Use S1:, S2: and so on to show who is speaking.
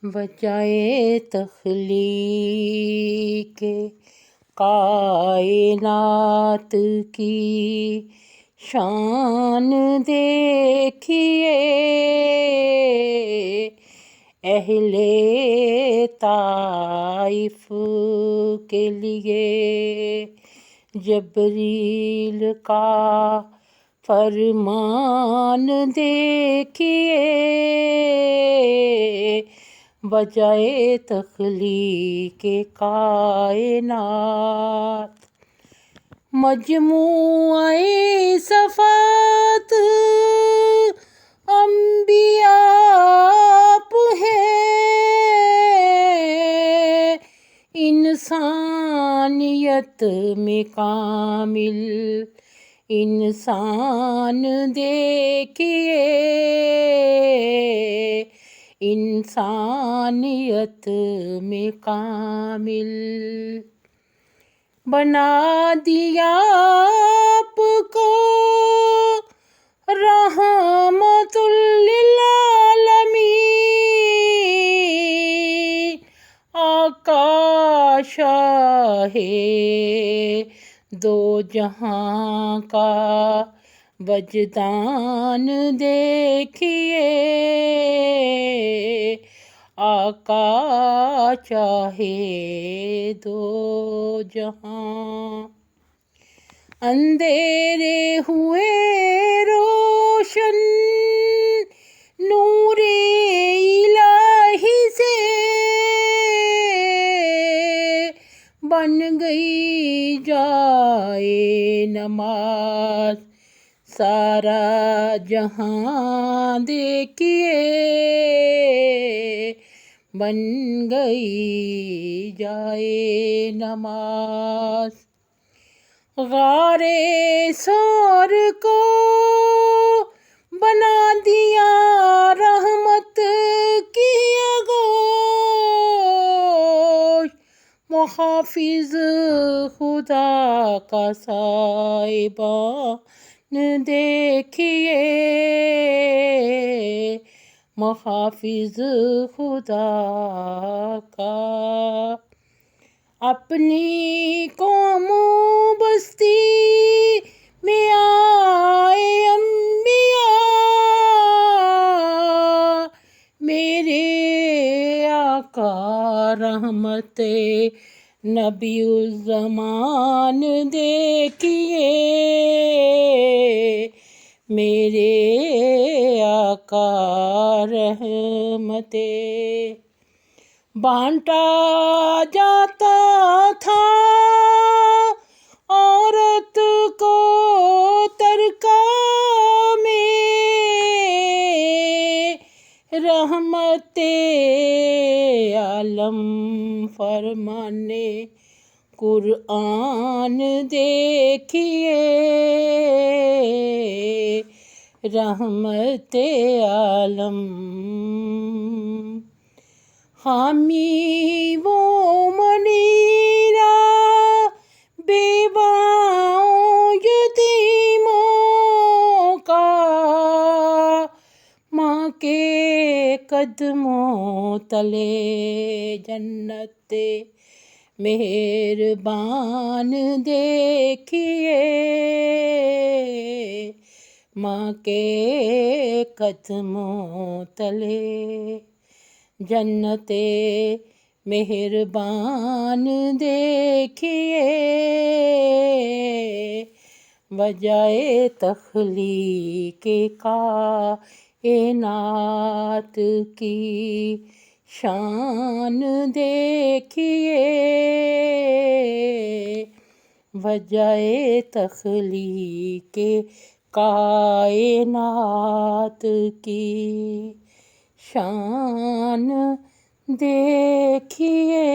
S1: بجائے تخلیق کائنات کی شان دیکھیے، اہل طائف کے لیے جبریل کا فرمان دیکھیے، بجائے تخلیق کائنات مجموعہ صفات انبیاء آپ ہیں، انسانیت میں کامل انسان دیکھیے، انسانیت میں کامل بنا دیا آپ کو رحمت للعالمین، آقا شاہ دو جہاں کا وجدان دیکھیے، آقا چاہے دو جہاں، اندھیرے ہوئے روشن نور الہی سے بن گئی جائے نماز سارا جہاں دیکھیے، بن گئی جائے نماز، غار ثور کو بنا دیا رحمت کی آغوش، محافظ خدا کا سائبان دیکھیے، محافظ خدا کا، اپنی قوم و بستی میں آئے انبیاء، میرے آقا رحمت نبی الزمان دیکھیے، میرے آقا رحمت بانٹا جاتا تھا عورت کو ترکہ میں، رحمت عالم فرمانے قرآن دیکھیے، رحمت عالم حامی وہ منیرہ بیواؤں یتیموں کا، ماں کے قدموں تلے جنت مہربان دیکھیے، ماں کے قدموں تلے جنت مہربان دیکھیے، بجائے تخلیق کائنات کی شان دیکھیے، بجائے تخلیق کائنات کی شان دیکھیے۔